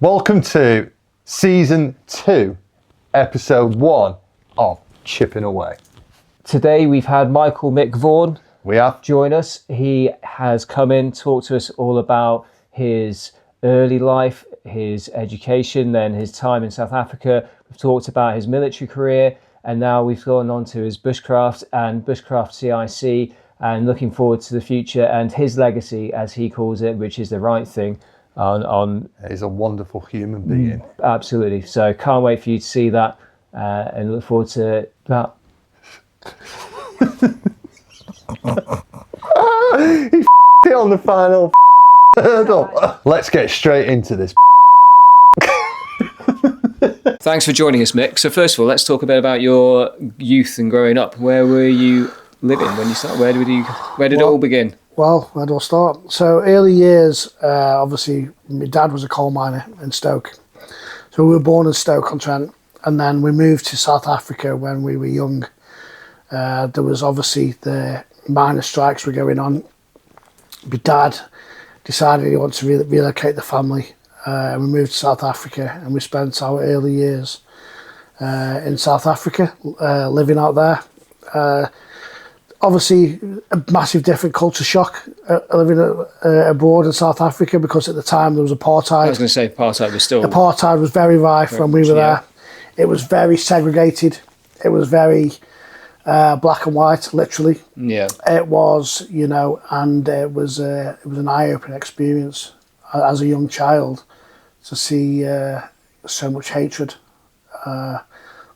Welcome to Season 2, Episode 1 of Chipping Away. Today we've had Mick Vaughan join us. He has come in, talked to us all about his early life, his education, then his time in South Africa. We've talked about his military career, and now we've gone on to his bushcraft and bushcraft CIC, and looking forward to the future and his legacy, as he calls it, which is the right thing. He's a wonderful human being. Absolutely. So can't wait for you to see that, and look forward to that. He it on the final hurdle. Let's get straight into this. Thanks for joining us, Mick. So first of all, let's talk a bit about your youth and growing up. Where were you living when you started? Where did it all begin? Well, where do I start? So early years, obviously, my dad was a coal miner in Stoke. So we were born in Stoke-on-Trent, and then we moved to South Africa when we were young. There was obviously the miner strikes were going on. My dad decided he wanted to relocate the family. And we moved to South Africa, and we spent our early years in South Africa, living out there. Obviously, a massive different culture shock living abroad in South Africa, because at the time there was apartheid. I was going to say apartheid was very rife when we were there. It was very segregated. It was very black and white, literally. Yeah. It was, and it was an eye-opening experience as a young child to see so much hatred that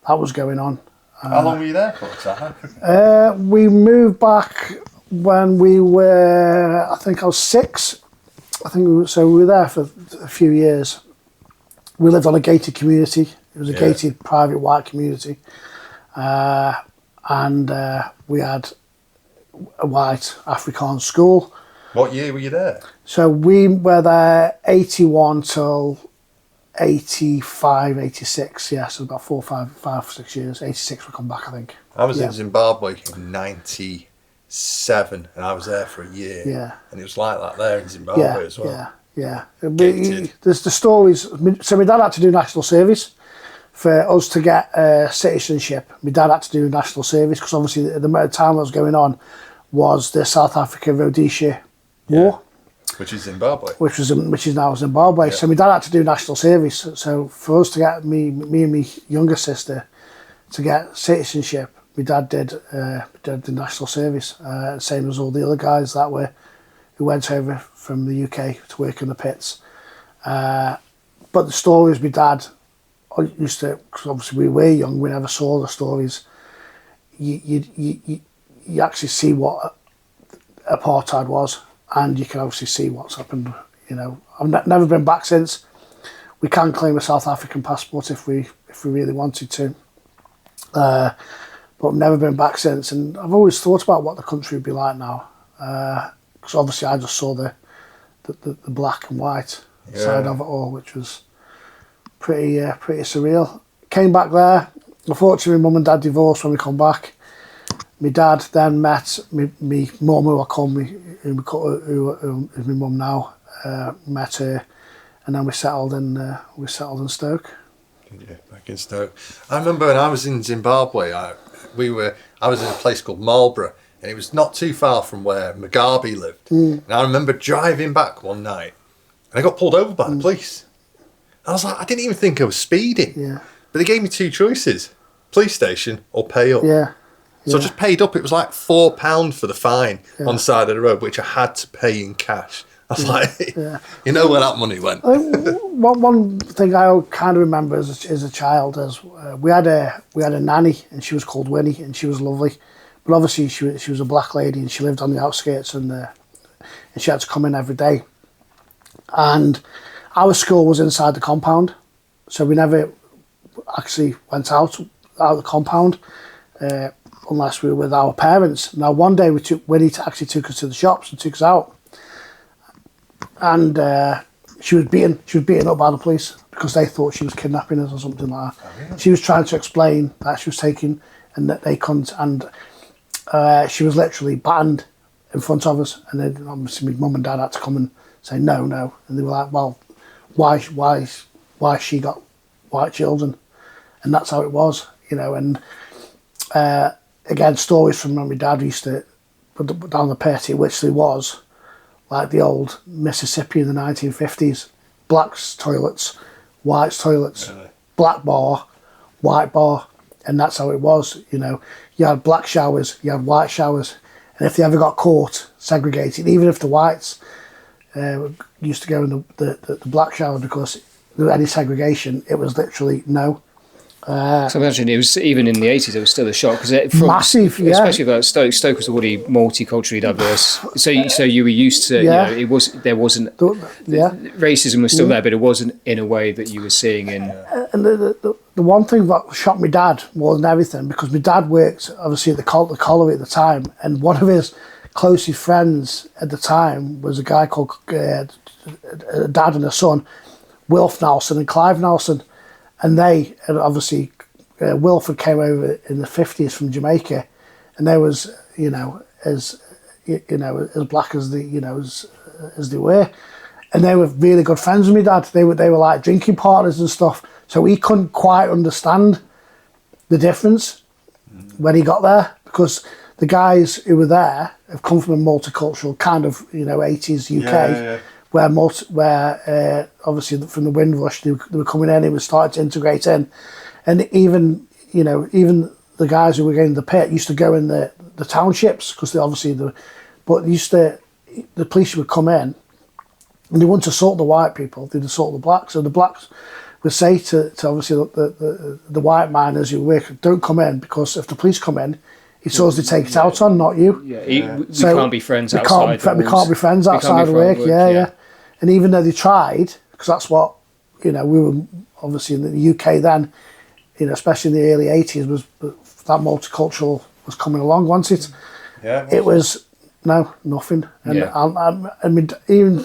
was going on. How long were you there for, South Africa? We moved back when we were, I think I was 6. So we were there for a few years. We lived on a gated community. It was a gated private white community. And we had a white Afrikaans school. What year were you there? So we were there 81 till 85, 86, so about 5, 6 years. 86 we come back, I think. I was in Zimbabwe in 97, and I was there for a year. Yeah. And it was like that there in Zimbabwe as well. Yeah. There's the stories. So my dad had to do national service for us to get citizenship. My dad had to do national service because obviously the time that was going on was the South Africa-Rhodesia War. Which is Zimbabwe. Which is now Zimbabwe. Yeah. So my dad had to do national service. So for us to get me and my younger sister to get citizenship, my dad did the national service. Same as all the other guys who went over from the UK to work in the pits. But the stories my dad used to, because obviously we were young, we never saw the stories. You actually see what apartheid was. And you can obviously see what's happened. I've never been back since. We can claim a South African passport if we really wanted to, but I've never been back since. And I've always thought about what the country would be like now, because obviously I just saw the black and white side of it all, which was pretty surreal. Came back there. Unfortunately, my mum and dad divorced when we come back. My dad then met me mum, who I call me, who is my mum now. Met her, and then we settled in Stoke. Yeah, back in Stoke. I remember when I was in Zimbabwe. I was in a place called Marlborough, and it was not too far from where Mugabe lived. And I remember driving back one night, and I got pulled over by the police. I was like, I didn't even think I was speeding. Yeah. But they gave me 2 choices: police station or pay up. Yeah. So I just paid up. It was like £4 for the fine on the side of the road, which I had to pay in cash. I was like, you know where that money went. One thing I kind of remember as a child is we had a nanny, and she was called Winnie, and she was lovely. But obviously she was a black lady, and she lived on the outskirts, and she had to come in every day. And our school was inside the compound, so we never actually went out of the compound. Unless we were with our parents. Now, one day Winnie actually took us to the shops and took us out, and she was beaten up by the police because they thought she was kidnapping us or something like that. Oh, really? She was trying to explain that she was taken and that they couldn't, and she was literally battened in front of us, and then obviously my mum and dad had to come and say no, and they were like, well, why why she got white children, and that's how it was, you know. And again, stories from when my dad used to put down the pit, it literally was like the old Mississippi in the 1950s. Blacks toilets, whites toilets, really? Black bar, white bar, and that's how it was, you know. You had black showers, you had white showers, and if they ever got caught segregated, even if the whites used to go in the black shower because there was any segregation, it was literally no. So imagine it was, even in the 80s, it was still a shock because massive, yeah. Especially about Stoke was already multiculturally diverse. So you were used to, yeah. You know, there wasn't yeah. Racism was still there, but it wasn't in a way that you were seeing in. And the one thing that shocked my dad more than everything, because my dad worked obviously at the colliery at the time, and one of his closest friends at the time was a guy called a dad and a son, Wilf Nelson and Clive Nelson. And they, obviously, Wilford came over in the 50s from Jamaica, and they was, you know, as black as as they were, and they were really good friends with my dad. They were like drinking partners and stuff. So he couldn't quite understand the difference when he got there, because the guys who were there have come from a multicultural kind of, you know, 80s UK. Yeah. Where obviously from the Windrush they were coming in, it was starting to integrate in, and even the guys who were getting the pit used to go in the townships, because the police would come in and they wouldn't assault the white people, they'd assault the blacks. So the blacks would say to obviously the white miners who work, don't come in, because if the police come in, it's us they take it out on, not you. Yeah, we can't be friends outside. We can't be friends outside of work. Yeah. And even though they tried, because that's what, you know, we were obviously in the UK then, you know, especially in the early 80s, was that multicultural was coming along, wasn't it? Yeah. It was nothing. And even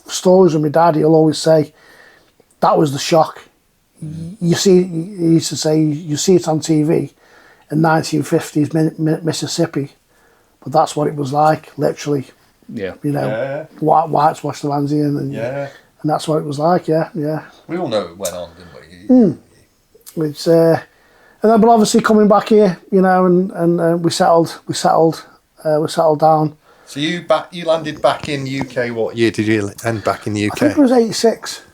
stories with my dad, he'll always say that was the shock. You see, he used to say, you see it on TV in 1950s Mississippi, but that's what it was like, literally. Yeah, you know, whites washed their hands in, and that's what it was like. Yeah. We all know it went on, didn't we? It's and then, but obviously coming back here, you know, and we settled down. So you landed back in UK. What year did you end back in the UK? I think it was 86.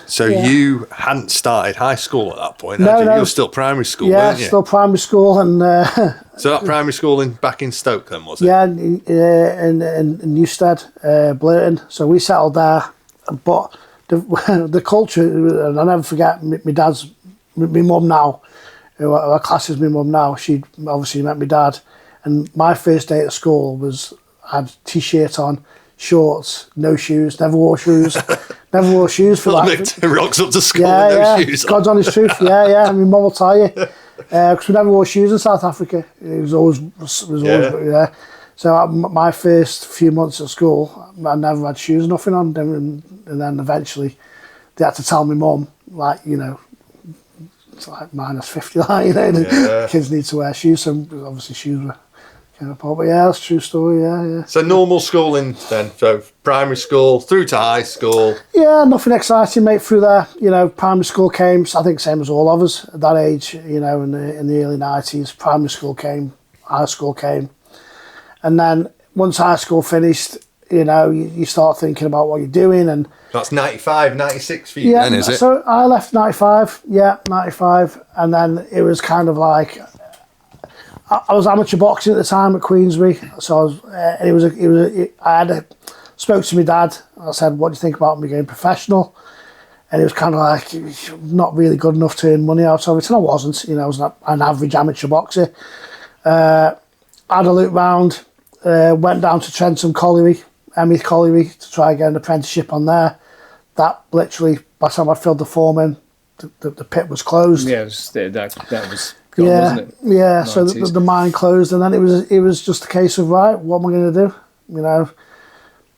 So you hadn't started high school at that point, no, had you? No. You were still primary school, weren't you? Yeah, still primary school. And so that primary school back in Stoke then, was it? Yeah, in Newstead, Blurton. So we settled there. But the culture, and I'll never forget, my mum now, who our class is my mum now, she obviously met my dad. And my first day at school I had t-shirt on, shorts, no shoes, never wore shoes. Never wore shoes for that. Rocks up to school with no shoes. God's honest truth. Yeah. I mean, mum will tell you, because we never wore shoes in South Africa. It was always. So my first few months at school, I never had shoes, nothing on. And then eventually, they had to tell my mum, like, you know, it's like -50, like, you know, the kids need to wear shoes. So obviously shoes were kind of pop. But yeah, that's a true story. Yeah. So normal schooling then, so primary school through to high school. Yeah, nothing exciting, mate. Through there, you know, primary school came. I think same as all of us at that age. You know, in the early 90s, primary school came, high school came, and then once high school finished, you know, you start thinking about what you're doing, and that's 95, 96 for you then, is it? So I left 95. Yeah, 95, and then it was kind of like, I was amateur boxing at the time at Queensbury, so I spoke to my dad. I said, "What do you think about me going professional?" And it was kind of like, not really good enough to earn money out of it, and I wasn't. You know, I was an average amateur boxer. Had a look round, went down to Trentham Colliery, Emmy Colliery, to try and get an apprenticeship on there. That literally, by the time I filled the form in, the pit was closed. Yeah, that was. Gone, wasn't it? Yeah. So the mine closed, and then it was just a case of, right, what am I going to do? You know,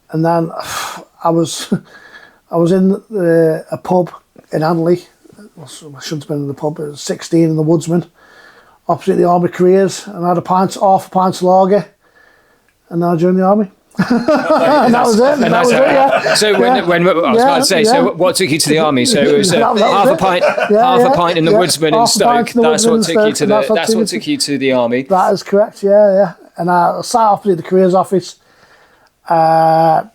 and then I was in a pub in Hanley. I shouldn't have been in the pub. It was 16 in the Woodsman, opposite the Army Careers, and I had half a pint of lager, and then I joined the army. And that was it. And That was it, yeah. So when I was about to say, so what took you to the army? So it was half a pint in the Woodsman in Stoke. That's what took you to That's what took you to the army. That is correct. Yeah. And I sat opposite the careers office. I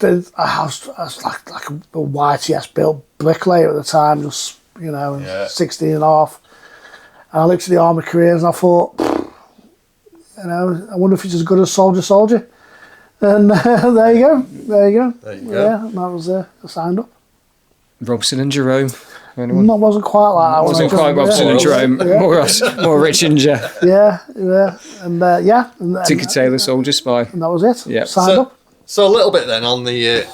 was like a YTS built bricklayer at the time, just 16 and a half. And I looked at the army careers and I thought, I wonder if it's as good as soldier. And there you go. Yeah, and that was I signed up. Robson and Jerome. Anyone? That wasn't quite like that. Wasn't quite Robson and Jerome. More Rich Inja. Yeah. And Tinker Tailor Soldier Spy. And that was it. Yeah. Signed up. So a little bit then on the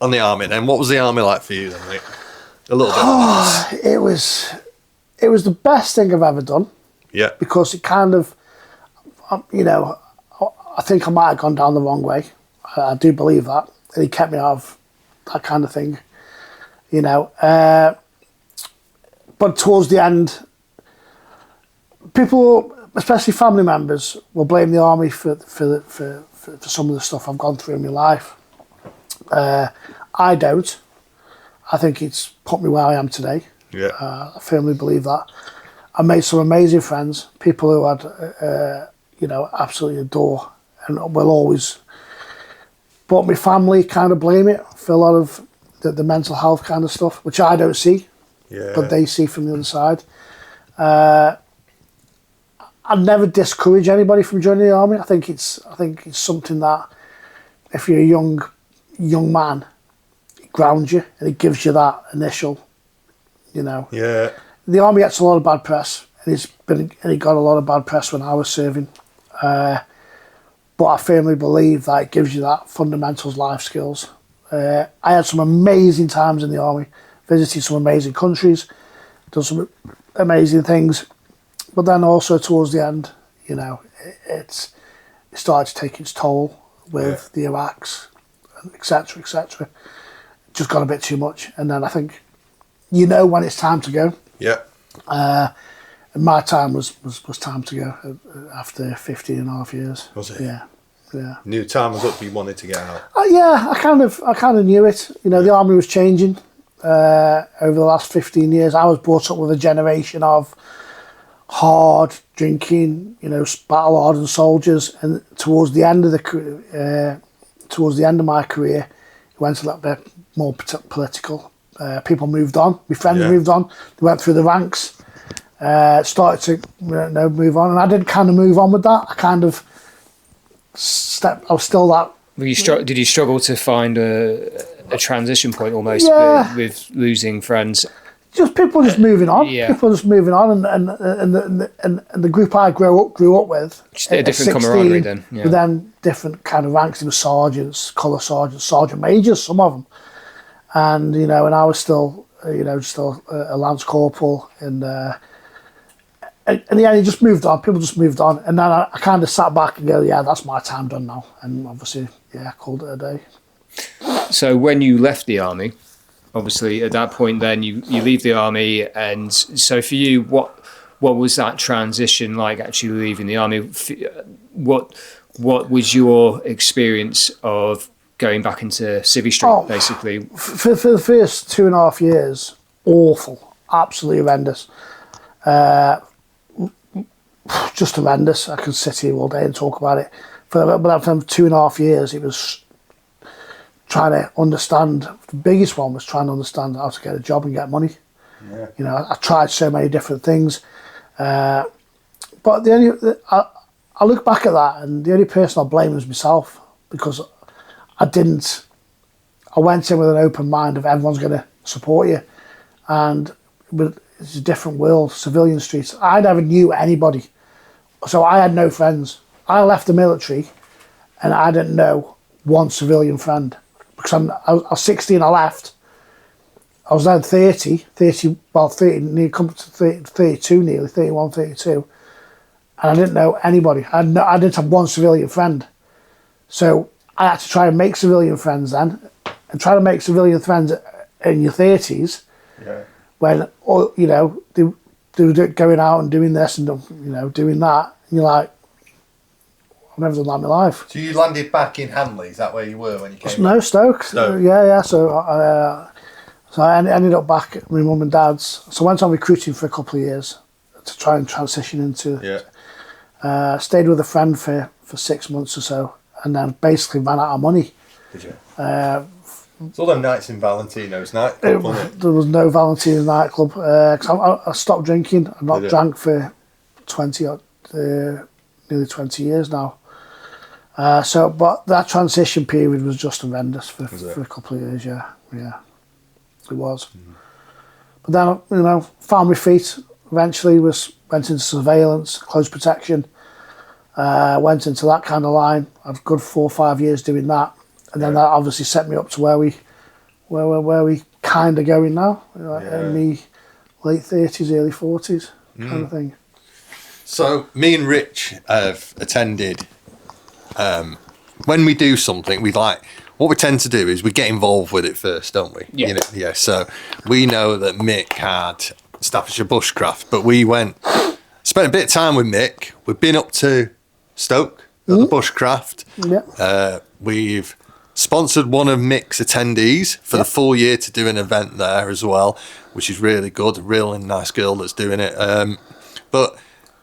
army. Then what was the army like for you then, mate? A little bit. It was the best thing I've ever done. Yeah. Because it kind of, I think I might have gone down the wrong way. I do believe that. And he kept me out of that kind of thing, But towards the end, people, especially family members, will blame the army for some of the stuff I've gone through in my life. I don't. I think it's put me where I am today. Yeah. I firmly believe that. I made some amazing friends, people who I'd, absolutely adore and will always. But my family kind of blame it for a lot of the mental health kind of stuff, which I don't see, but they see from the other side. I'd never discourage anybody from joining the army. I think it's something that if you're a young man, it grounds you and it gives you that initial, Yeah. The army gets a lot of bad press, and it got a lot of bad press when I was serving. But I firmly believe that it gives you that fundamentals life skills. I had some amazing times in the army, visited some amazing countries, done some amazing things. But then also towards the end, it started to take its toll with the Iraqs, etc., etc. Just got a bit too much. And then I think, when it's time to go. Yeah. And my time was time to go after 15 and a half years. Was it? Yeah. Knew time was up, you wanted to get out. I kind of knew it. The army was changing over the last 15 years. I was brought up with a generation of hard drinking, battle hardened soldiers, and towards the end of my career, it went a little bit more political. People moved on. My friends moved on. They went through the ranks. Started to move on, and I did kind of move on with that. I kind of I was still that. Did you struggle to find a transition point almost with losing friends? Just people just moving on. Yeah. People just moving on, and the group I grew up with. Just a different camaraderie then. Yeah. With them different kind of ranks. There were sergeants, colour sergeants, sergeant majors, some of them, and and I was still still a lance corporal, and it just moved on. People just moved on, and then I kind of sat back and go, yeah, that's my time done now, and obviously, called it a day. So when you left the army, obviously at that point, then you leave the army, and so for you, what was that transition like? Actually leaving the army, what was your experience of going back into Civvy Street, basically? For the first 2.5 years, awful, absolutely horrendous. Just horrendous. I could sit here all day and talk about it. But for 2.5 years, it was trying to understand. The biggest one was trying to understand how to get a job and get money. Yeah. I tried so many different things, but I look back at that, and the only person I blame was myself, because I went in with an open mind of everyone's going to support you, and it's a different world, civilian streets. I never knew anybody, so I had no friends. I left the military and I didn't know one civilian friend, because I was 16, I left. I was then 30, nearly come to 32, nearly 31, 32, and I didn't know anybody. I didn't have one civilian friend. So I had to try and make civilian friends then, and try to make civilian friends in your 30s. Yeah. When they were going out and doing this and doing that, and you're like, I've never done that in my life. So you landed back in Hanley, is that where you were when you came No, back? Stoke. Stoke. Yeah. So I ended up back at my mum and dad's. So I went on recruiting for a couple of years to try and transition into. Yeah. Stayed with a friend for 6 months or so, and then basically ran out of money. Did you? It's all them nights in Valentino's nightclub, wasn't it? There was no Valentina's nightclub because I stopped drinking. I've not drank for 20 nearly 20 years now. But that transition period was just horrendous for a couple of years. Yeah, it was. Mm-hmm. But then found my feet. Eventually, went into surveillance, close protection. Went into that kind of line. I've a good 4 or 5 years doing that, and then that obviously set me up to where we kind of going now. In me late 30s, early 40s kind of thing. So me and Rich have attended. When we do something, what we tend to do is we get involved with it first, don't we? Yeah. So we know that Mick had Staffordshire Bushcraft, but we spent a bit of time with Mick. We've been up to Stoke at the Bushcraft. Yeah. We've sponsored one of Mick's attendees for the full year to do an event there as well, which is really good. A really nice girl that's doing it. But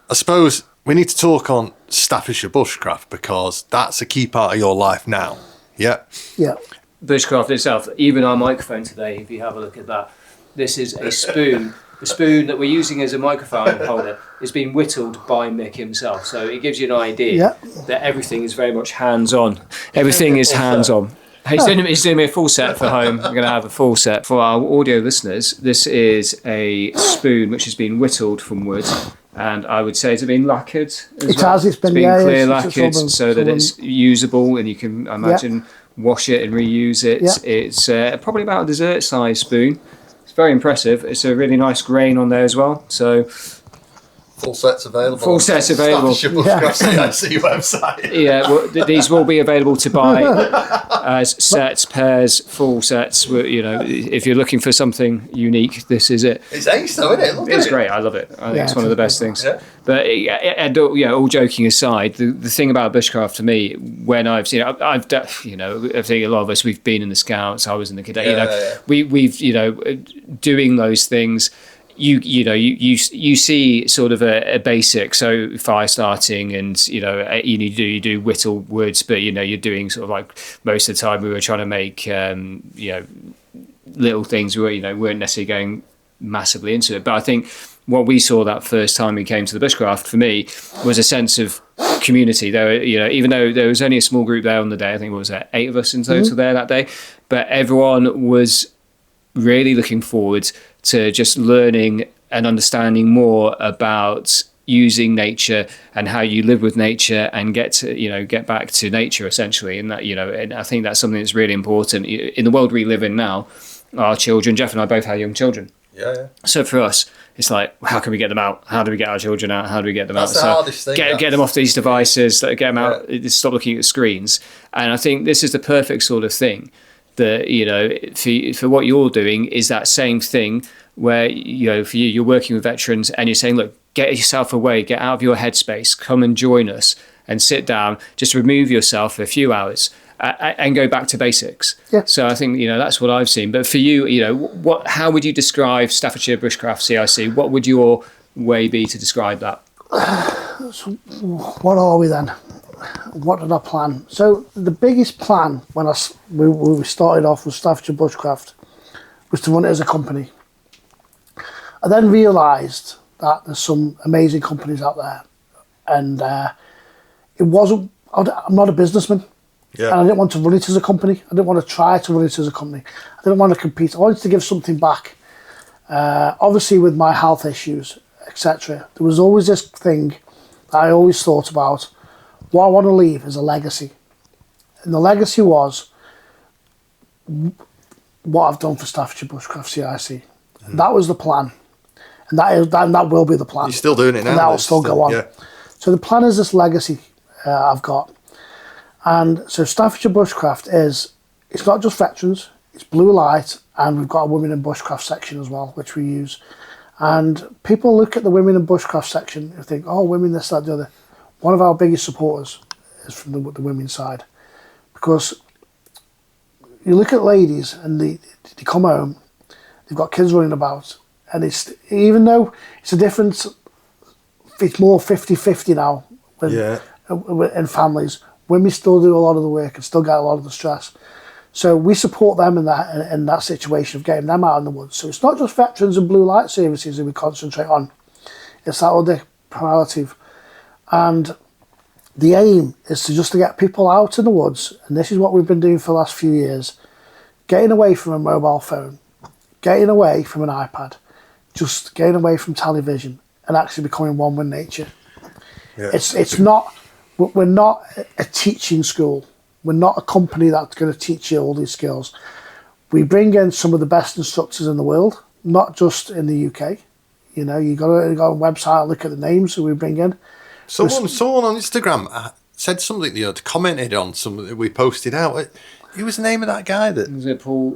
I suppose we need to talk on Staffordshire Bushcraft because that's a key part of your life now. Yeah. Yeah. Bushcraft itself, even our microphone today, if you have a look at that, this is a spoon. The spoon that we're using as a microphone holder is being whittled by Mick himself. So it gives you an idea that everything is very much hands-on. Everything is hands-on. He's doing me a full set for home. We're going to have a full set. For our audio listeners, this is a spoon which has been whittled from wood. And I would say it's been lacquered as well. It's been clear lacquered so that it's usable and you can, I imagine, wash it and reuse it. Yeah. It's probably about a dessert-sized spoon. It's very impressive. It's a really nice grain on there as well. So full sets available. Full sets available. Staffordshire Bushcraft CIC website. Yeah, well, these will be available to buy as sets, pairs, full sets. If you're looking for something unique, this is it. It's ace though, isn't it? Look it's great. I love it. I think it's one of the best things. Yeah. But all joking aside, the thing about bushcraft to me, when I've seen it, I think a lot of us, we've been in the Scouts. I was in the cadet. We've doing those things. You see sort of a basic, so fire starting and you do whittle woods, but you're doing sort of like most of the time we were trying to make little things. We weren't necessarily going massively into it, but I think what we saw that first time we came to the bushcraft for me was a sense of community. There were, even though there was only a small group there on the day, I think it was 8 of us in total there that day, but everyone was really looking forward to just learning and understanding more about using nature and how you live with nature and get back to nature essentially. And that, and I think that's something that's really important in the world we live in now. Our children, Jeff and I both have young children. Yeah. So for us, it's like, how can we get them out? How do we get our children out? How do we get them out? That's the hardest thing. Get them off these devices, get them out, stop looking at screens. And I think this is the perfect sort of thing that, for what you're doing is that same thing where, for you, you're working with veterans and you're saying, look, get yourself away, get out of your headspace, come and join us and sit down, just remove yourself for a few hours and go back to basics. Yeah. So I think, that's what I've seen. But for you, how would you describe Staffordshire Bushcraft CIC? What would your way be to describe that? So what are we then? What did I plan? So the biggest plan when we started off with Staffordshire Bushcraft was to run it as a company. I then realised that there's some amazing companies out there, and I'm not a businessman, and I didn't want to run it as a company. I didn't want to try to run it as a company. I didn't want to compete. I wanted to give something back. Obviously, with my health issues, etc., there was always this thing that I always thought about. What I want to leave is a legacy. And the legacy was what I've done for Staffordshire Bushcraft CIC. Mm. That was the plan. And that will be the plan. You're still doing it now. And that will still go on. Yeah. So the plan is this legacy I've got. And so Staffordshire Bushcraft it's not just veterans, it's blue light, and we've got a women in bushcraft section as well, which we use. And people look at the women in bushcraft section and think, oh, women, this, that, the other. One of our biggest supporters is from the women's side, because you look at ladies and they come home, they've got kids running about, and it's, even though it's a different, it's more 50-50 now in families, women still do a lot of the work and still get a lot of the stress. So we support them in that situation of getting them out in the woods. So it's not just veterans and blue light services that we concentrate on. It's that other prerogative. And the aim is to get people out in the woods, and this is what we've been doing for the last few years, getting away from a mobile phone, getting away from an iPad, just getting away from television and actually becoming one with nature. Yeah. It's not, we're not a teaching school. We're not a company that's going to teach you all these skills. We bring in some of the best instructors in the world, not just in the UK. You know, you got to go on a website and look at the names that we bring in. Someone on Instagram said something the other, commented on something that we posted out. Who was the name of that guy? Was it Paul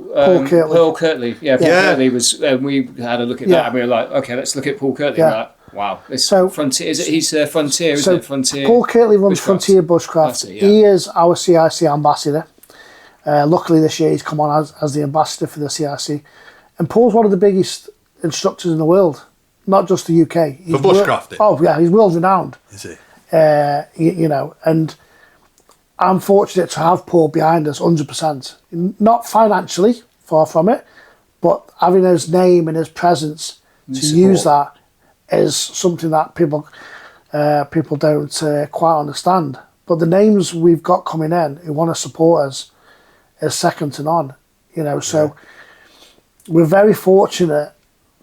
Kirtley? Paul Kirtley. Yeah, Paul Kirtley was. We had a look at that, and we were like, okay, let's look at Paul Kirtley. Yeah. Like, wow, Frontier. Is it? He's Frontier, isn't it? Frontier. Paul Kirtley runs Frontier Bushcraft. He is our CIC ambassador. Luckily, this year he's come on as the ambassador for the CIC, and Paul's one of the biggest instructors in the world, not just the UK. He's for bushcrafting. Oh yeah, he's world renowned. Is he? You know, and I'm fortunate to have Paul behind us 100%. Not financially, far from it, but having his name and his presence to use that is something that people don't quite understand. But the names we've got coming in who want to support us is second to none. You know, so we're very fortunate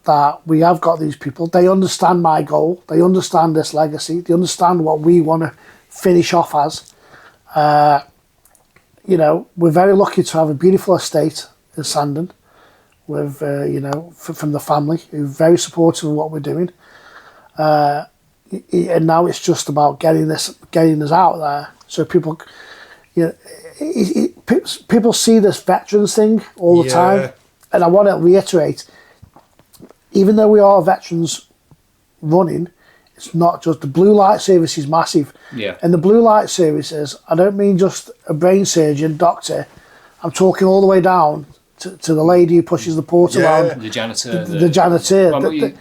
that we have got these people. They understand my goal. They understand this legacy. They understand what we want to finish off as. You know, we're very lucky to have a beautiful estate in Sandon with, you know, from the family who are very supportive of what we're doing. And now it's just about getting us out there so people, you know, people see this veterans thing all the time. And I want to reiterate, even though we are veterans running, it's not just the blue light service is massive. Yeah. And the blue light services, I don't mean just a brain surgeon, doctor. I'm talking all the way down to the lady who pushes the port around. The janitor. The janitor.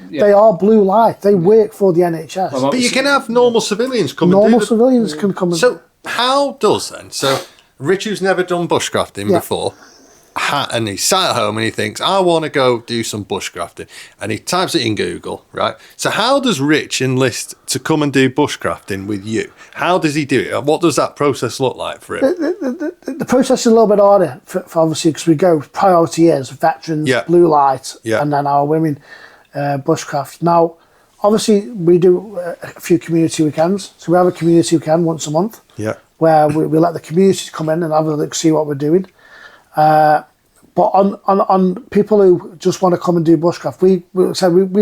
They are blue light. They work for the NHS. But you can have normal civilians come civilians can come and... So how does then? So Rich, who's never done bushcrafting before, and he sat at home and he thinks, I want to go do some bushcrafting, and he types it in Google, right? So how does Rich enlist to come and do bushcrafting with you? How does he do it? What does that process look like for him? The process is a little bit harder for obviously, because we go priority is veterans, blue light, and then our women bushcraft. Now obviously we do a few community weekends, so we have a community weekend once a month, where we let the community come in and have a look, see what we're doing. But on people who just want to come and do bushcraft, we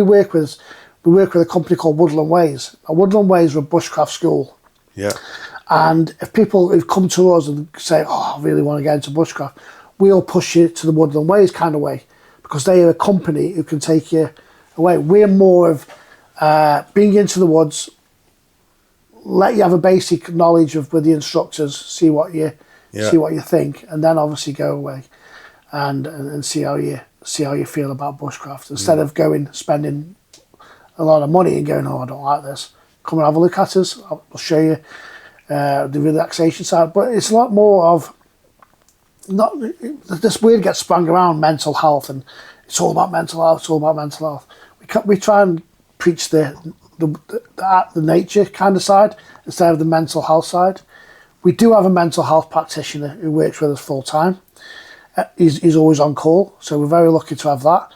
work with a company called Woodland Ways. Now, Woodland Ways are a bushcraft school. Yeah. And if people who've come to us and say, "Oh, I really want to get into bushcraft," we'll push you to the Woodland Ways kind of way, because they are a company who can take you away. We're more of being into the woods, let you have a basic knowledge with the instructors, see what you think, and then obviously go away and see how you feel about bushcraft, instead of spending a lot of money and going, "Oh, I don't like this." Come and have a look at us. I'll show you the relaxation side. But it's a lot more of not this word gets sprung around mental health, and it's all about mental health. It's all about mental health. We try and preach the nature kind of side instead of the mental health side. We do have a mental health practitioner who works with us full time. He's always on call, so we're very lucky to have that.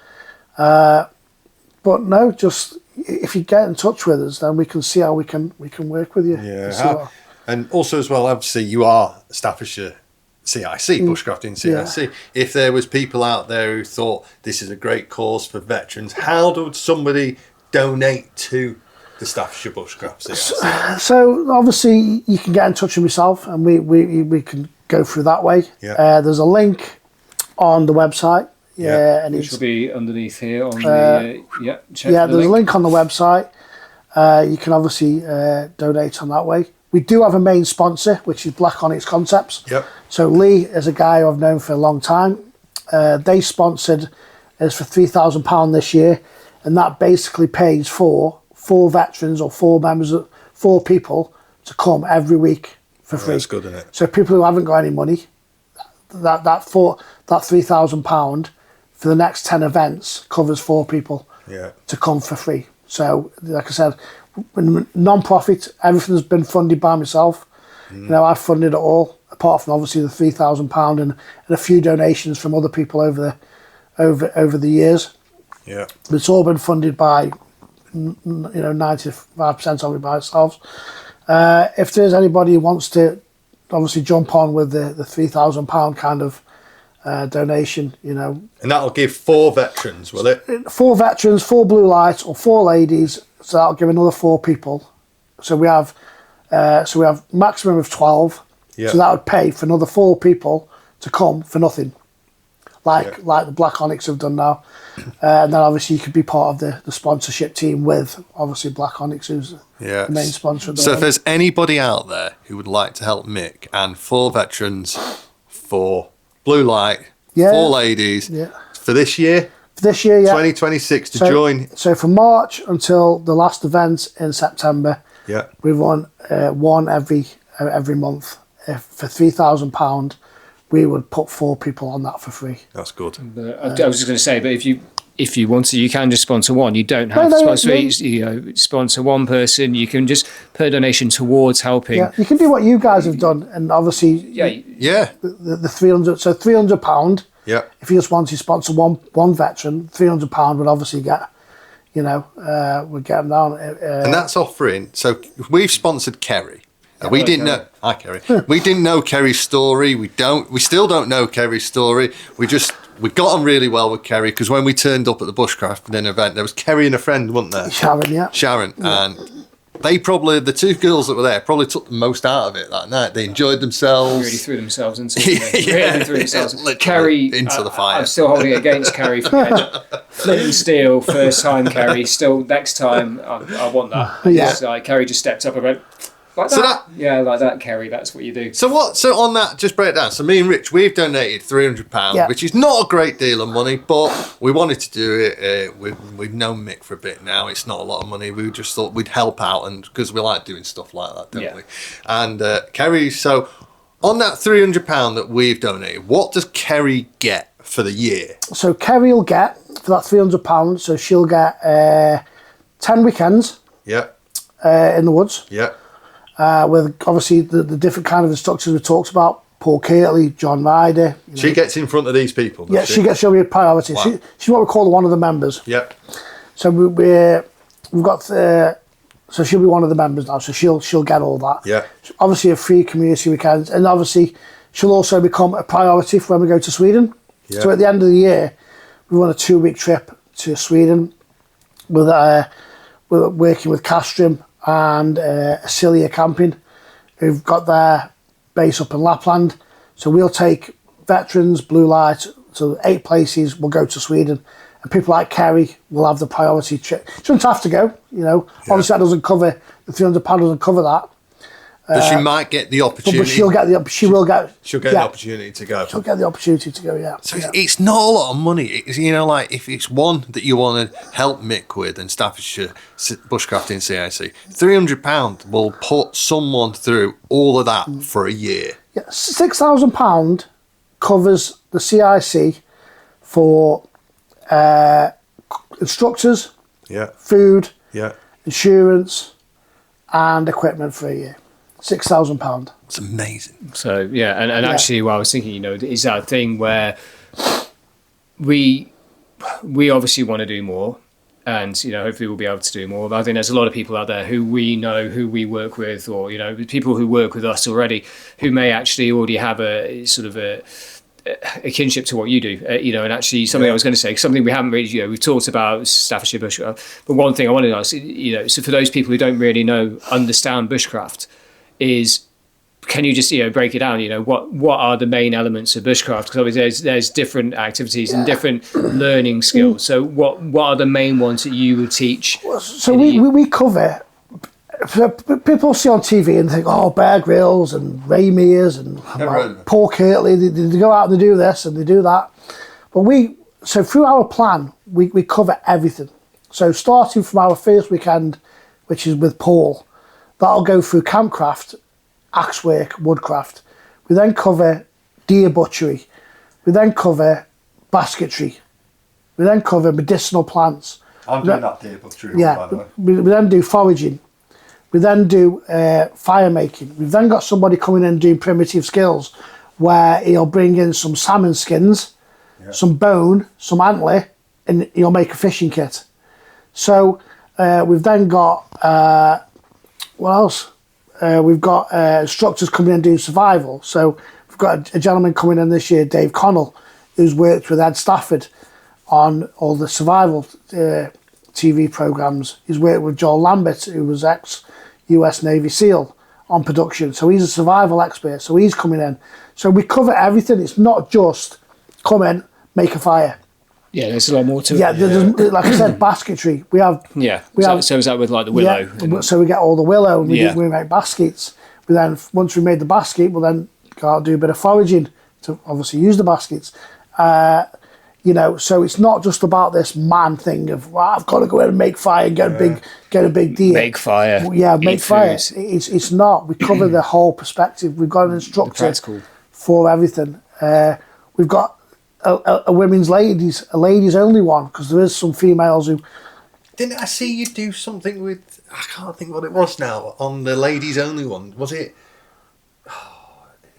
But no, just if you get in touch with us, then we can see how we can work with you. Yeah. And also as well, obviously you are Staffordshire CIC, Bushcrafting CIC. Yeah. If there was people out there who thought this is a great cause for veterans, how would somebody donate to the Staffordshire Bushcraft CIC? So obviously you can get in touch with myself, and we can go through that way. Yeah. There's a link on the website. And which will be underneath here on there's a link on the website. You can obviously donate on that way. we do have a main sponsor, which is Black Onyx Concepts. Yep. So Lee is a guy who I've known for a long time. They sponsored us for £3,000 this year, and that basically pays for 4 veterans or 4 members, 4 people to come every week for free. That's good, isn't it? So people who haven't got any money, that £3,000 for the next 10 events covers 4 people to come for free. So, like I said, non-profit, everything's been funded by myself. You know, I've funded it all, apart from obviously the £3,000 and a few donations from other people over the years. Yeah. But it's all been funded by, 95% of it by ourselves. If there's anybody who wants to obviously jump on with the £3,000 kind of donation, And that'll give 4 veterans, will it? 4 veterans, 4 blue lights, or 4 ladies. So that'll give another 4 people. So we have maximum of 12. Yeah. So that would pay for another 4 people to come for nothing, like the Black Onyx have done now. And then obviously you could be part of the sponsorship team with obviously Black Onyx, who's the main sponsor. So if there's anybody out there who would like to help Mick, and 4 veterans, 4 blue light, 4 ladies for this year. This year, 2026 to join. So from March until the last event in September, we run one every month. For £3,000, we would put 4 people on that for free. That's good. I was just going to say, but if you want to, you can just sponsor one. You don't have to sponsor. Sponsor one person. You can just put a donation towards helping. Yeah, you can do what you guys have done, and obviously, the £300. So £300. Yeah. If you just want to sponsor one veteran, £300 would obviously get, would get them down. And that's offering. So we've sponsored Kerry. We didn't know. Hi, Kerry. We didn't know Kerry's story. We still don't know Kerry's story. We got on really well with Kerry because when we turned up at the Bushcraft event, there was Kerry and a friend, wasn't there? Sharon, and they probably, the 2 girls that were there, probably took the most out of it that night. They enjoyed themselves. Really threw themselves into it. Really threw themselves. Kerry into the fire. I'm still holding it against Kerry. Flint and steel, first time Kerry. Still, next time, I want that. Yeah. So, Kerry just stepped up and went, like that. Like that, Kerry. That's what you do. So on that, just break it down. So me and Rich, we've donated £300, which is not a great deal of money, but we wanted to do it. We've known Mick for a bit now. It's not a lot of money. We just thought we'd help out, and because we like doing stuff like that, don't we? And Kerry. So on that £300 that we've donated, what does Kerry get for the year? So Kerry will get for that £300. So she'll get 10 weekends. Yeah. In the woods. Yeah. With obviously the different kind of instructors we talked about, Paul Kirtley, John Ryder. She gets in front of these people. She'll be a priority. Wow. She's what we call one of the members. Yep. So we've got so she'll be one of the members now. So she'll get all that. Yeah. Obviously a free community weekend, and obviously she'll also become a priority for when we go to Sweden. Yeah. So at the end of the year, we run a 2-week trip to Sweden with working with Castrum and Acilia Camping, who've got their base up in Lapland. So we'll take veterans, blue light, so 8 places will go to Sweden. And people like Kerry will have the priority trip. She doesn't have to go, Obviously that doesn't cover, the £300 doesn't cover that. But she might get the opportunity. But she'll get the opportunity to go. She'll get the opportunity to go, yeah. So it's not a lot of money. It's, like if it's one that you want to help Mick with and Staffordshire Bushcraft CIC, £300 will put someone through all of that for a year. Yeah, £6,000 covers the CIC for instructors, food, insurance, and equipment for a year. £6,000. It's amazing. So and actually, what I was thinking, is that thing where we obviously want to do more, and hopefully we'll be able to do more. But I think there's a lot of people out there who we know, who we work with, or people who work with us already, who may actually already have a sort of a kinship to what you do, and actually something I was going to say, something we haven't really, we've talked about Staffordshire Bushcraft, but one thing I wanted to ask, so for those people who don't really understand bushcraft, is can you just break it down? What are the main elements of bushcraft? Because obviously there's different activities and different learning skills. So what are the main ones that you would teach? So we cover People see on TV and think, oh, Bear Grylls and Ray Mears and Paul Kirtley, they go out and they do this and they do that. But so through our plan, we cover everything. So starting from our first weekend, which is with Paul, that'll go through campcraft, axework, woodcraft. We then cover deer butchery. We then cover basketry. We then cover medicinal plants. I'm doing that deer butchery, by the way. We then do foraging. We then do fire making. We've then got somebody coming in and doing primitive skills where he'll bring in some salmon skins, some bone, some antler, and he'll make a fishing kit. So we've then got, what else? We've got instructors coming in and doing survival. So we've got a gentleman coming in this year, Dave Connell, who's worked with Ed Stafford on all the survival TV programmes. He's worked with Joel Lambert, who was ex-US Navy SEAL, on production. So he's a survival expert. So he's coming in. So we cover everything. It's not just come in, make a fire. Yeah, there's a lot more to it. Yeah, like I said, basketry. We have. Yeah. So is that with like the willow? Yeah, so we get all the willow and we make baskets. We then, once we made the basket, we'll then go out and do a bit of foraging to obviously use the baskets. So it's not just about this man thing of, well, I've got to go in and make fire and get a big deer. Make fire. Yeah, make fire. Food. It's not. We cover the whole perspective. We've got an instructor for everything. We've got a women's ladies only one, because there is some females who. Didn't I see you do something with? I can't think what it was now on the ladies only one. Was it?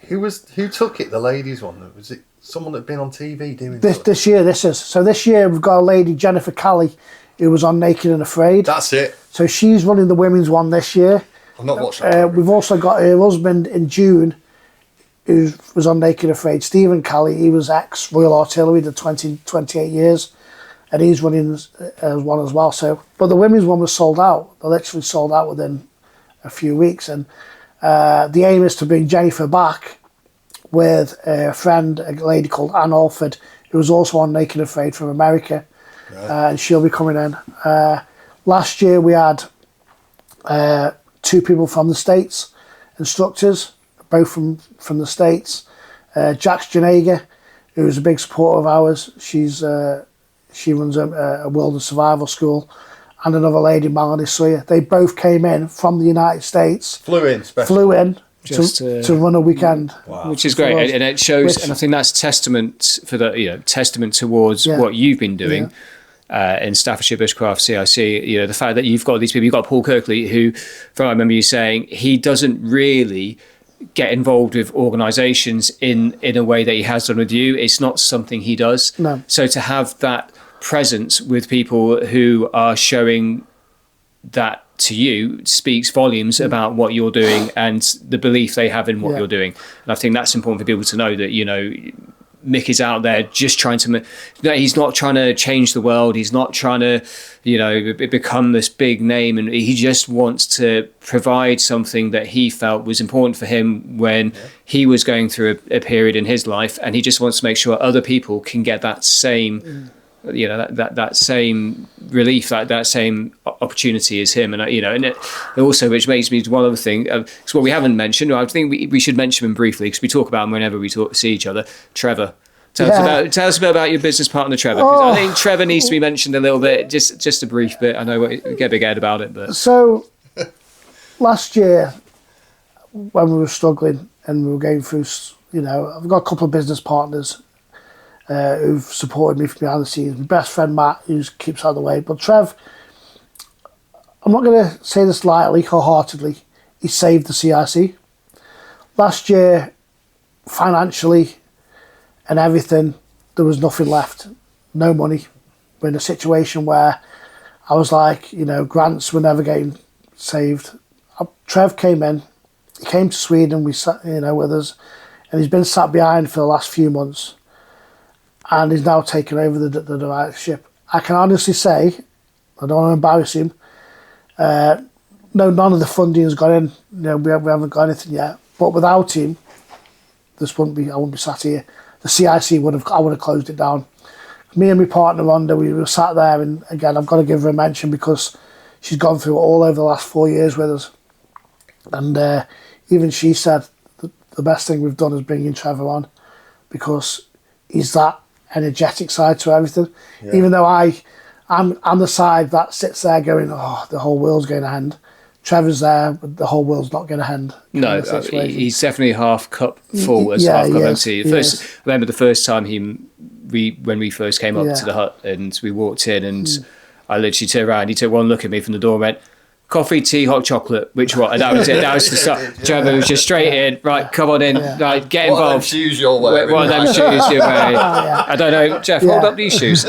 Who took it? The ladies one. Was it someone that'd been on TV doing this year? This year we've got a lady, Jennifer Calley, who was on Naked and Afraid. That's it. So she's running the women's one this year. I'm not watching that. We've also got her husband in June, who was on Naked and Afraid, Stephen Calley. He was ex-Royal Artillery, did 28 years, and he's running as one as well. So, but the women's one was sold out. They literally sold out within a few weeks, and the aim is to bring Jennifer back with a friend, a lady called Anne Alford, who was also on Naked and Afraid from America, and she'll be coming in. Last year we had 2 people from the States, instructors, both from the States. Jax Janaga, who is a big supporter of ours, she runs a wilderness survival school, and another lady, Melanie Sawyer. They both came in from the United States. Flew in. To run a weekend, which is great, and it shows. And I think that's testament towards what you've been doing in Staffordshire Bushcraft CIC. The fact that you've got these people. You've got Paul Kirtley, who, from what I remember you saying, he doesn't really get involved with organisations in a way that he has done with you. It's not something he does. No. So to have that presence with people who are showing that to you speaks volumes about what you're doing and the belief they have in what you're doing. And I think that's important for people to know that, Mick is out there just trying to, he's not trying to change the world. He's not trying to, become this big name. And he just wants to provide something that he felt was important for him when he was going through a period in his life. And he just wants to make sure other people can get that same that same relief, that same opportunity as him. And and it also, which makes me one other thing, it's what we haven't mentioned. I think we should mention him briefly, because we talk about him whenever we see each other. Trevor, tell us a bit about your business partner, Trevor, because I think Trevor needs to be mentioned a little bit, just a brief bit. I know we get a big head about it, but so last year when we were struggling and we were going through, I've got a couple of business partners who've supported me from behind the scenes. My best friend Matt, who keeps out of the way. But Trev, I'm not going to say this lightly, wholeheartedly, he saved the CIC. Last year, financially and everything, there was nothing left. No money. We're in a situation where I was like, grants were never getting saved. Trev came in, he came to Sweden, we sat, with us, and he's been sat behind for the last few months. And he's now taken over the directorship. I can honestly say, I don't want to embarrass him, no, none of the funding has gone in. We haven't got anything yet. But without him, I wouldn't be sat here. The CIC I would have closed it down. Me and my partner Rhonda, we were sat there, and again, I've got to give her a mention because she's gone through it all over the last 4 years with us. And even she said the best thing we've done is bringing Trevor on, because he's that energetic side to everything. Yeah. Even though I'm the side that sits there going, oh, the whole world's going to end. Trevor's there, but the whole world's not going to end. No, he's definitely half cup full as half cup empty. I remember the first time when we first came up to the hut and we walked in, and I literally turned around, he took one look at me from the door and went, coffee, tea, hot chocolate, which one? And that was it. That was the start. Trevor was just straight in, right, come on in, right, get involved. What of them shoes you're wearing? What of them shoes you're wearing? I don't know, Jeff, hold up these shoes.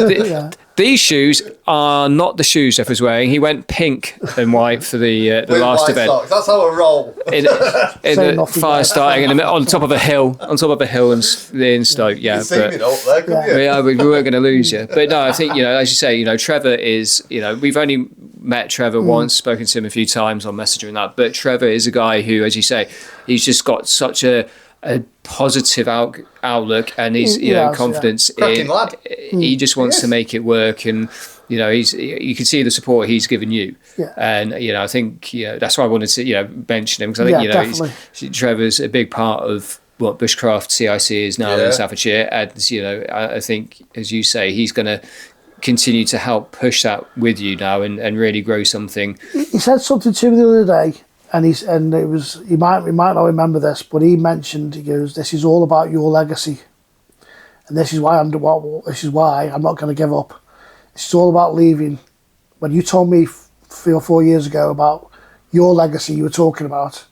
These shoes are not the shoes Jeff was wearing. He went pink and white for the last event. Socks. That's how I roll. In the fire starting on top of a hill in Stoke. Yeah, you see me up there, couldn't you? Yeah, we weren't going to lose you. But no, I think, as you say, Trevor is, we've only met Trevor once, spoken to him a few times on Messenger and that. But Trevor is a guy who, as you say, he's just got such a positive outlook, and he's confidence in. He just wants to make it work, and you can see the support he's given you, and I think that's why I wanted to mention him, because I think Trevor's a big part of what Bushcraft CIC is now in Staffordshire, and I think, as you say, he's going to continue to help push that with you now and really grow something. He said something to me the other day. And it was, he might not remember this, but he mentioned, he goes, this is all about your legacy, and this is why I'm not going to give up. This is all about leaving. When you told me 3 or 4 years ago about your legacy, you were talking about,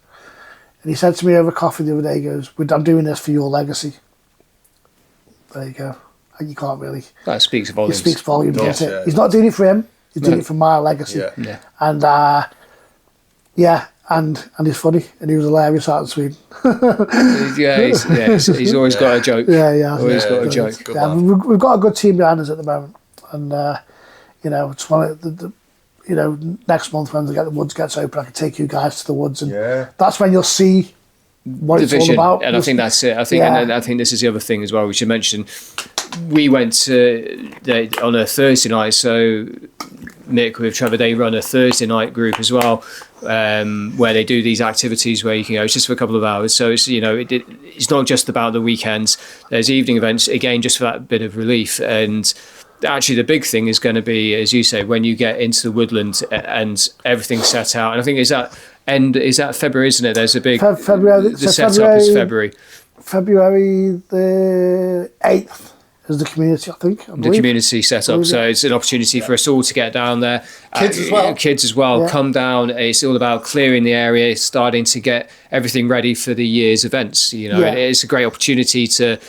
and he said to me over coffee the other day, he goes, I'm doing this for your legacy. There you go. And you can't really. That speaks volumes. It speaks volumes, doesn't it? He's not doing it for him. He's doing it for my legacy. Yeah. And and he's funny, and he was hilarious out in Sweden. He's always got a joke. Always got a joke. We've got a good team behind us at the moment, and it's one of the next month when the woods gets open, I can take you guys to the woods, and that's when you'll see what it's all about. And I think that's it. I think this is the other thing as well, we should mention. We went on a Thursday night, so Mick with Trevor, they run a Thursday night group as well, where they do these activities where you can go, it's just for a couple of hours. So it's, it's not just about the weekends. There's evening events, again, just for that bit of relief. And actually the big thing is going to be, as you say, when you get into the woodland and everything's set out. And I think is that February, isn't it? There's a big February. The setup is February. February the 8th. Is the community, I think. The community set up, so it's an opportunity for us all to get down there. Kids as well. Come down. It's all about clearing the area, starting to get everything ready for the year's events. It's a great opportunity to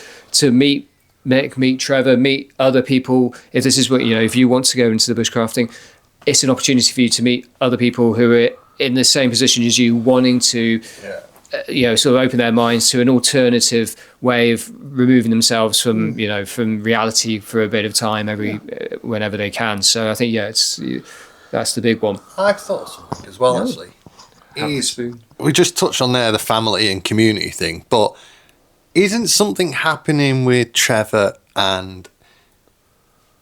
meet Mick, meet Trevor, meet other people. If this is what if you want to go into the bushcrafting, it's an opportunity for you to meet other people who are in the same position as you, wanting to. Sort of open their minds to an alternative way of removing themselves from from reality for a bit of time whenever they can. So I think that's the big one. I've thought of something as well, actually. We just touched on there the family and community thing, but isn't something happening with Trevor and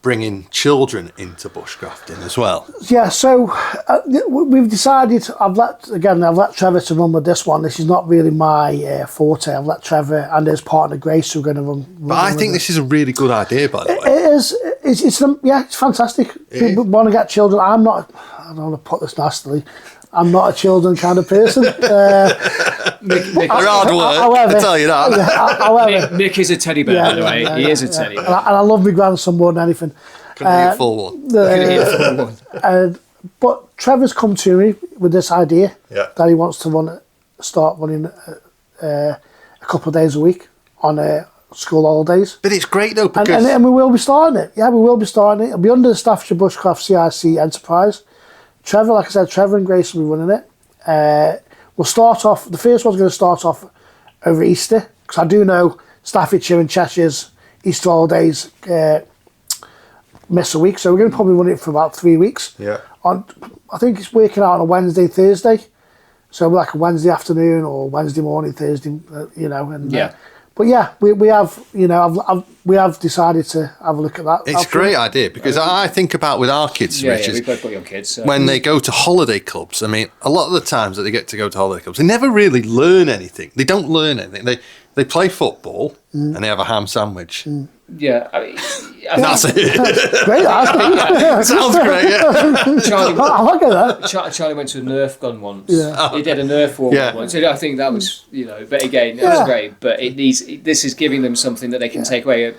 bringing children into bushcrafting as well? Yeah, so we've decided, I've let Trevor to run with this one. This is not really my forte. I've let Trevor and his partner Grace who are going to run. But I think this is a really good idea, by the way. It is. It's fantastic. People want to get children. I don't want to put this nastily, I'm not a children kind of person. Mick, hard work, however, I tell you that. Mick is a teddy bear, by the way. He is a teddy bear. And I love my grandson more than anything. Couldn't be a full one. But Trevor's come to me with this idea that he wants to start running a couple of days a week on school holidays. But it's great though, because... And we will be starting it. Yeah, we will be starting it. It'll be under the Staffordshire Bushcraft CIC enterprise. Trevor, like I said, Trevor and Grace will be running it. We'll start off, the first one's going to start off over Easter, because I do know Staffordshire and Cheshire's Easter holidays miss a week, so we're going to probably run it for about 3 weeks. Yeah. I think it's working out on a Wednesday, Thursday, so like a Wednesday afternoon or Wednesday morning, Thursday, But yeah, we have, you know, we have decided to have a look at that. It's a great idea because I think about with our kids, Rich, we've both got young kids. So. When they go to holiday clubs, I mean, a lot of the times that they get to go to holiday clubs, they never really learn anything. They don't learn anything. They play football and they have a ham sandwich. Yeah, I mean, And that's it. Great, Sounds great, yeah. I like that. Charlie went to a Nerf gun once. Yeah. He did a Nerf war once. So I think that was, you know, but again, it was great. But this is giving them something that they can take away,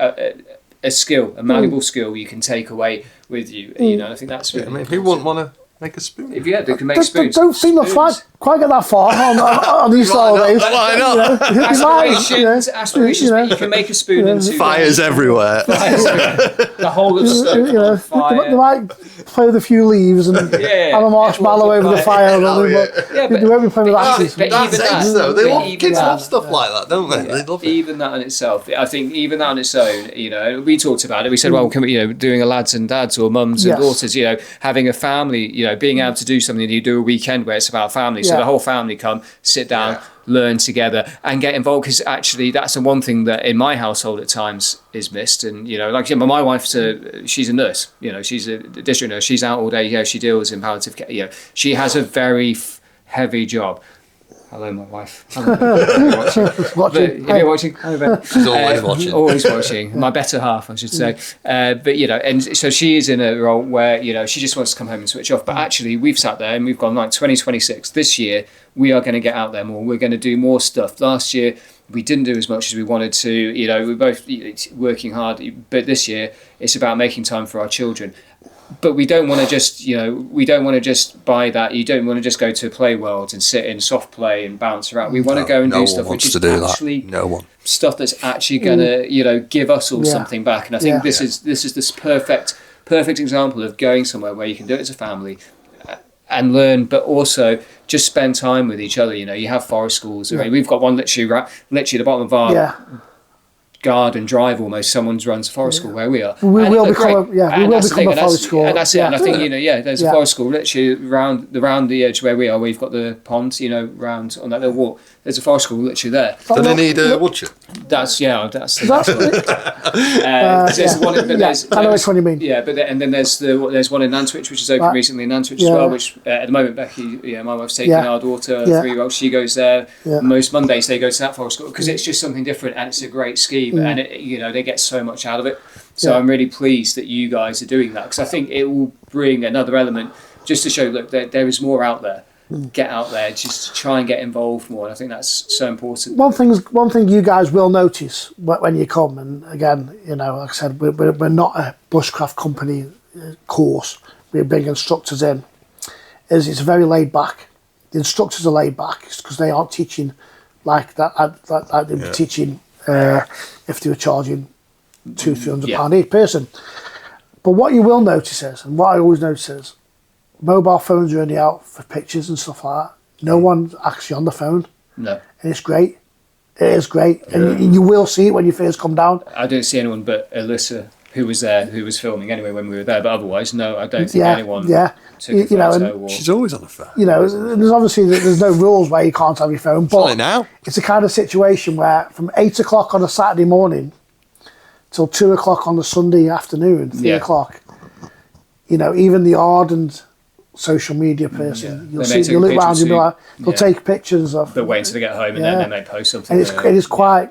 a skill, a malleable skill you can take away with you. You know, I think that's really I mean, who wouldn't want to make a spoon? If they can make spoons. Don't think they'll quite get that far on these holidays. Why not? Aspirations, but you can make a spoon in 2 Fires days. everywhere. The whole of stuff You know, on fire. they might play with a few leaves and have a marshmallow over the fire. They won't be playing with axes. That's it, though. Kids love stuff like that, don't they? They love it. Even that in itself, I think, even that on its own, you know, we talked about it. We said, well, can we, you know, doing a lads and dads or mums and daughters, you know, having a family, you know, being able to do something that you do a weekend where it's about family. So the whole family come, sit down, learn together and get involved, because actually that's the one thing that in my household at times is missed. And, you know, like my wife's she's a nurse, you know, she's a district nurse. She's out all day, you know, she deals in palliative care. You know, she has a very heavy job. Hello, my wife. Watching. If you're watching, hello, Ben. She's always watching. Always watching. My better half, I should say. But, you know, and so she is in a role where, you know, she just wants to come home and switch off. But actually, we've sat there and we've gone, like, 2026, this year, we are going to get out there more. We're going to do more stuff. Last year, we didn't do as much as we wanted to. You know, we're both working hard. But this year, it's about making time for our children. But we don't want to just, you know, we don't want to just buy that. You don't want to just go to Play World and sit in soft play and bounce around. We want to go and do stuff which is actually stuff that's actually going to, you know, give us all something back. And I think this is this perfect example of going somewhere where you can do it as a family and learn, but also just spend time with each other. You know, you have forest schools. I mean, we've got one literally at the bottom of our garden drive almost. Someone's runs a forest school where we are. We will become a forest school. And that's it. And I think, you know, there's a forest school literally around the edge where we are. We've got the pond, you know, round on that little walk. There's a forest school literally there. Do they need a woodchip? That's the next one. I know which one you mean. Yeah, but then there's one in Nantwich, which is open recently in Nantwich as well. Which at the moment, Becky, my wife's taking our daughter, 3-year-old. She goes there most Mondays. They go to that forest school because it's just something different and it's a great scheme, and you know, they get so much out of it. So I'm really pleased that you guys are doing that, because I think it will bring another element just to show, look, there is more out there. Get out there, just try and get involved more. And I think that's so important. One thing you guys will notice when you come, and again, you know, like I said, we're not a bushcraft company course. We bring instructors in. Is it's very laid back. The instructors are laid back because they aren't teaching like that. Like they'd be teaching if they were charging £200-300 each person. But what you will notice is, and what I always notice is, mobile phones are only out for pictures and stuff like that. No one's actually on the phone. No. And it's great. It is great. And you will see it when you first come down. I don't see anyone but Alyssa, who was there, who was filming anyway when we were there. But otherwise, no, I don't think anyone took a photo. She's always on the phone. You know, there's obviously there's no rules where you can't have your phone. But now. It's a kind of situation where from 8 o'clock on a Saturday morning till 2 o'clock on the Sunday afternoon, 3 o'clock, you know, even the ardent social media person, you'll look around, you'll be like, they'll take pictures of. They're waiting to get home and then they post something. And it is quite,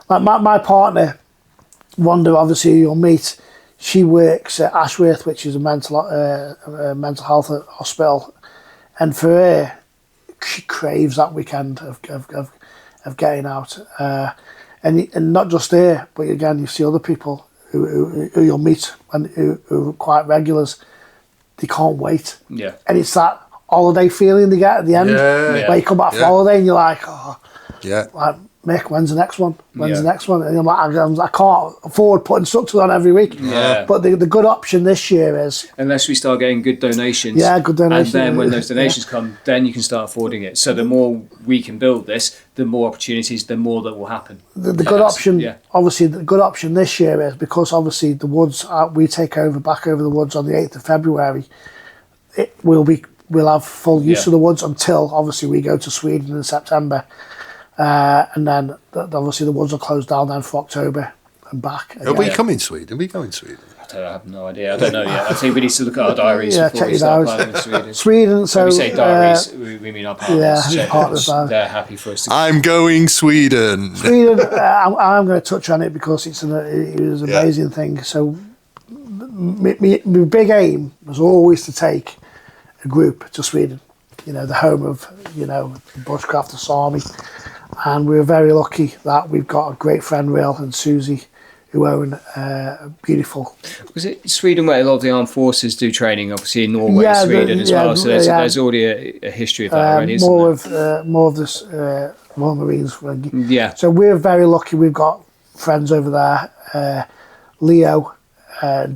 like my partner, Wanda, obviously you'll meet, she works at Ashworth, which is a mental health hospital, and for her, she craves that weekend of getting out, and not just her, but again you see other people who you'll meet and who are quite regulars. They can't wait. Yeah. And it's that holiday feeling they get at the end. Where you come back from holiday and you're like, like, Mick, when's the next one? When's the next one? And I'm like, I can't afford putting instructors on every week. Yeah. But the good option this year is... Unless we start getting good donations. Yeah, good donations. And then when those donations come, then you can start affording it. So the more we can build this, the more opportunities, the more that will happen. The good option, obviously, the good option this year is because obviously the woods, we take back over the woods on the 8th of February. We'll have full use of the woods until obviously we go to Sweden in September. And then obviously the woods are closed down then for October and back. Are we coming Sweden? Are we going Sweden? I have no idea. I don't know yet. I think we need to look at our diaries before check we your start diaries. planning in Sweden. Sweden, so... When we say diaries, we mean our partners. Yeah, partners. They're happy for us to... I'm going Sweden. Sweden, I'm going to touch on it because it was an amazing thing. So my big aim was always to take a group to Sweden, the home of, the Bushcrafters Army. And we were very lucky that we've got a great friend, Will and Susie, who own a beautiful... Was it Sweden where a lot of the armed forces do training, obviously in Norway, Sweden as well, so there's already a history of that already, isn't there? More of this Royal Marines. Yeah. So we're very lucky we've got friends over there, Leo,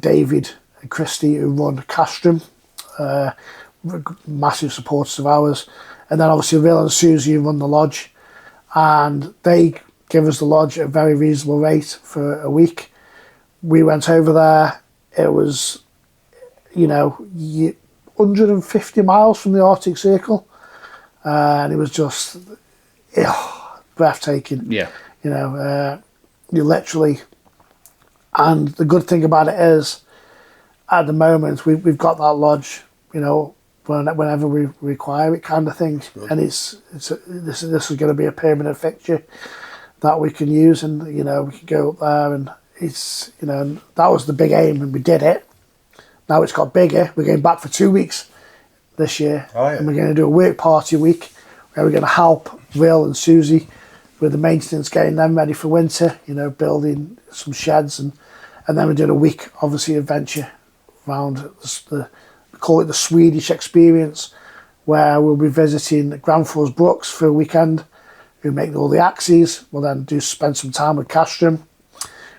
David and Christy, who run Castrum, massive supporters of ours, and then obviously Will and Susie, who run the lodge, and they give us the lodge at a very reasonable rate for a week. We went over there. It was, 150 miles from the Arctic Circle, and it was just breathtaking. Yeah. You literally, and the good thing about it is, at the moment we've got that lodge, whenever we require it, kind of thing, and this is going to be a permanent fixture that we can use, and we can go up there, and it's and that was the big aim, and we did it. Now it's got bigger. We're going back for 2 weeks this year, and we're going to do a work party week where we're going to help Will and Susie with the maintenance, getting them ready for winter. Building some sheds, and then we're doing a week, obviously, adventure around we call it the Swedish experience, where we'll be visiting Granfors Brooks for a weekend. We make all the axes. We'll then spend some time with Castrum.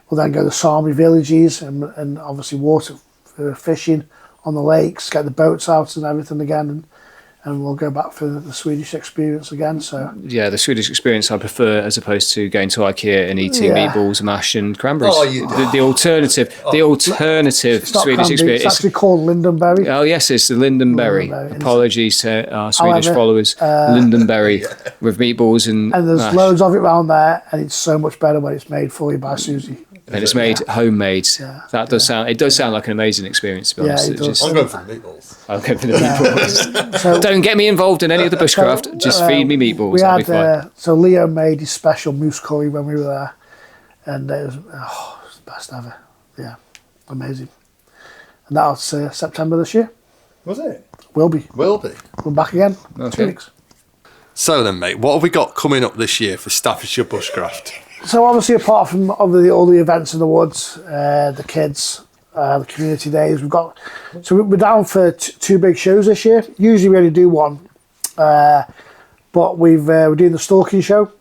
We'll then go to Sami villages and obviously water fishing on the lakes, get the boats out and everything again, and we'll go back for the Swedish experience again. So yeah, the Swedish experience I prefer, as opposed to going to IKEA and eating meatballs, mash and cranberries. The alternative Swedish experience. It's actually called lindenberry. Oh yes, it's the lindenberry. Apologies to our Swedish followers. Lindenberry with meatballs and there's mash. Loads of it around there, and it's so much better when it's made for you by Susie. And it's made homemade. That does sound. It does sound like an amazing experience, to be honest. It does. I'm going for the meatballs. I'll go for the meatballs. So, don't get me involved in any of the bushcraft. Just feed me meatballs. I'll be fine. So Leo made his special moose curry when we were there, and it was the best ever. Yeah, amazing. And that was September this year. Was it? Will be. Will be. We're back again. Okay. 2 weeks. So then, mate, what have we got coming up this year for Staffordshire Bushcraft? So obviously, apart from all the events in the woods, the kids, the community days, we're down for two big shows this year. Usually we only do one, but we're doing the stalking show.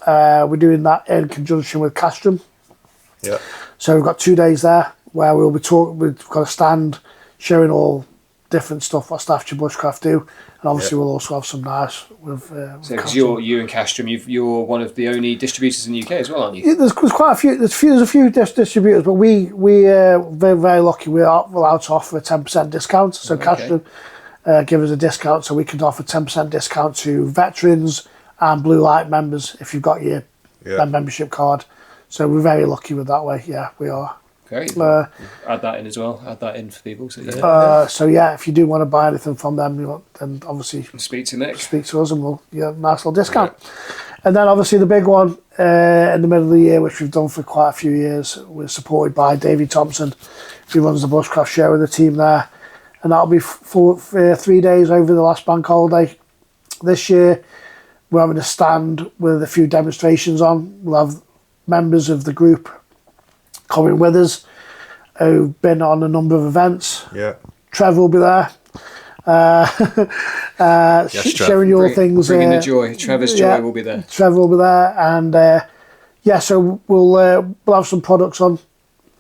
We're doing that in conjunction with Castrum. Yeah. So we've got 2 days there where we'll be talking. We've got a stand showing all different stuff what Staffordshire Bushcraft do, and obviously we'll also have some nice with. Because you and Castrum, you're one of the only distributors in the UK as well, aren't you? Yeah, there's quite a few. There's a few distributors, but we're very, very lucky. We're allowed to offer a 10% discount. So Castrum give us a discount, so we can offer 10% discount to veterans and Blue Light members if you've got your membership card. So we're very lucky with that way. Yeah, we are. Great. Add that in as well. Add that in for people. So if you do want to buy anything from them, then obviously speak to Mick. Speak to us, and we'll get a nice little discount. And then obviously the big one in the middle of the year, which we've done for quite a few years, we're supported by Davey Thompson, who runs the Bushcraft show with the team there, and that'll be for 3 days over the last bank holiday. This year we're having a stand with a few demonstrations on. We'll have members of the group coming with us, who've been on a number of events. Yeah. Trevor will be there, sharing your things. Bringing the joy. Trevor's joy will be there. Trevor will be there, and so we'll have some products on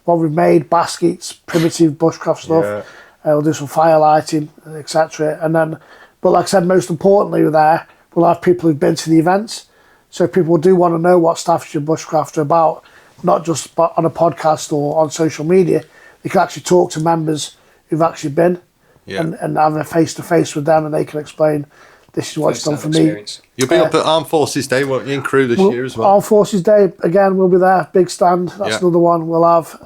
what we've made, baskets, primitive bushcraft stuff. Yeah. We'll do some fire lighting, etc. And then, but like I said, most importantly, there we'll have people who've been to the events, so people do want to know what Staffordshire Bushcraft are about. Not just on a podcast or on social media, they can actually talk to members who've actually been and have a face-to-face with them, and they can explain this is what it's done for me. Experience. You'll be up at Armed Forces Day, won't you, in Crewe this year as well? Armed Forces Day again. We'll be there. Big stand. That's Yeah. another one we'll have.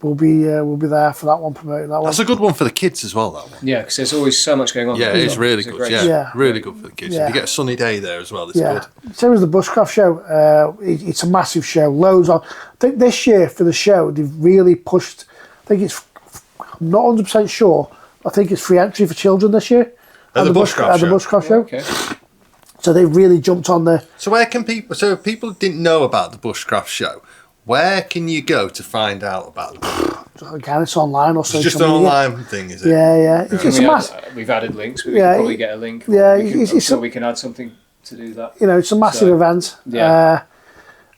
We'll be there for that one, promoting that one. That's a good one for the kids as well, that one. Yeah, because there's always so much going on. Yeah, it's really good. great- Yeah, really good for the kids. Yeah. If you get a sunny day there as well, it's Yeah, good. same as the Bushcraft show. It's a massive show. Loads on. I think this year for the show they've really pushed. I think it's. I'm not 100% sure. I think it's free entry for children this year. At the Bushcraft show? The Bushcraft show. Okay. So they've really jumped on the. So where can people? So if people didn't know about the Bushcraft show, where can you go to find out about it? Again, it's online or It's social just an media. online thing, is it? Yeah. It's a We've added links, but we Yeah, can probably get a link. yeah, I'm it's sure a- we can add something to do that. It's a massive So, event. yeah.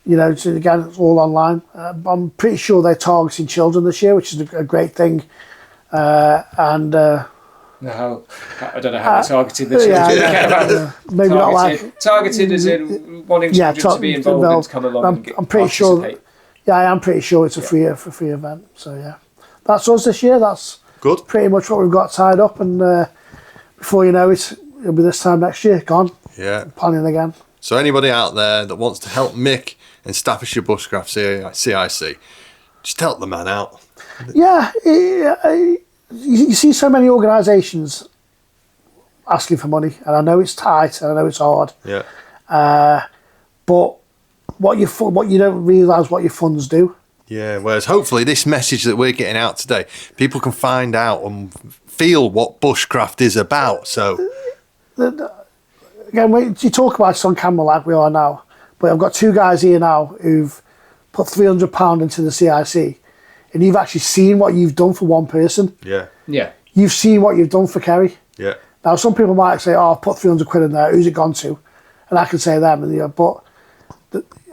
So again, it's all online. I'm pretty sure they're targeting children this year, which is a great thing. Now, I don't know how they're targeted this year. Maybe not like. Targeted as in wanting Yeah, children to be involved and to come along and I'm pretty sure. participate. Yeah, I am pretty sure it's a free event. So yeah, that's us this year. That's Good. pretty much what we've got tied up, and before you know it, it'll be this time next year. Gone. Yeah. Planning again. So anybody out there that wants to help Mick and Staffordshire Bushcraft CIC, just help the man out. Yeah, you see so many organisations asking for money, and I know it's tight, and I know it's hard. Yeah. But what you don't realise what your funds do. Yeah. Whereas hopefully this message that we're getting out today, people can find out and feel what bushcraft is about. So Again, you talk about it on camera like we are now, but I've got two guys here now who've put £300 into the CIC, and you've actually seen what you've done for one person. yeah. Yeah. You've seen what you've done for Kerry. Yeah. Now, some people might say, "Oh, I've put 300 quid in there. Who's it gone to?" And I can say them, but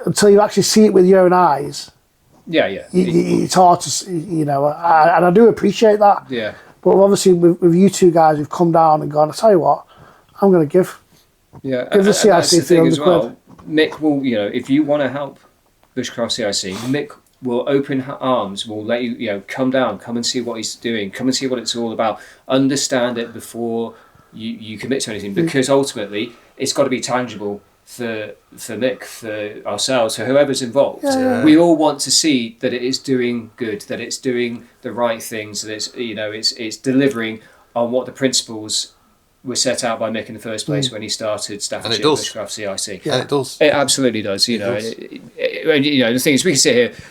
until you actually see it with your own eyes, Yeah. it's hard to, and I do appreciate that. Yeah. But obviously, with you two guys who've come down and gone, I tell you what, I'm going to give. Yeah, Give the and that's CIC the thing as 300 well. Mick will, if you want to help Bushcraft CIC, Mick will open arms, will let you, come down, come and see what he's doing, come and see what it's all about, understand it before you commit to anything, because ultimately it's got to be tangible for Mick, for ourselves, for whoever's involved. Yeah. We all want to see that it is doing good, that it's doing the right things, that it's delivering on what the principles were set out by Mick in the first place when he started Staffordshire Bushcraft CIC. And it does. It absolutely does. And, the thing is,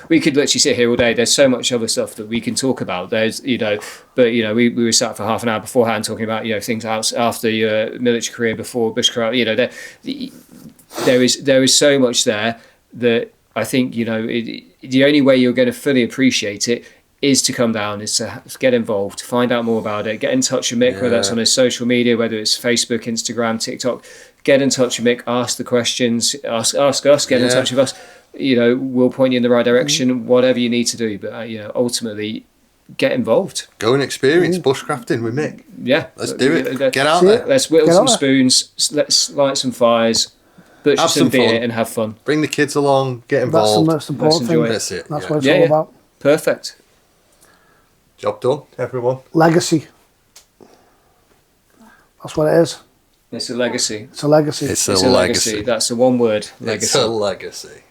we could literally sit here all day. There's so much other stuff that we can talk about. There's, but we were sat for half an hour beforehand talking about things after your military career, before Bushcraft. There is so much there that I think the only way you're going to fully appreciate it is to come down, is to get involved, to find out more about it, get in touch with Mick, whether that's on his social media, whether it's Facebook, Instagram, TikTok. Get in touch with Mick, ask the questions, ask us, get in touch with us. We'll point you in the right direction, whatever you need to do. But ultimately, get involved. Go and experience bushcrafting with Mick. Yeah, Let's do it. Get out there. Let's whittle Get some on there. spoons. Let's light some fires, butcher Have some some beer, fun. and have fun. Bring the kids along. Get That's the involved. most important enjoy thing. it. That's it. That's yeah. what it's Yeah, all yeah. about. Perfect. Job done, everyone. Legacy. That's what it is. It's a legacy. It's a legacy. It's It's a a legacy. legacy. That's the one word. It's Legacy. a legacy.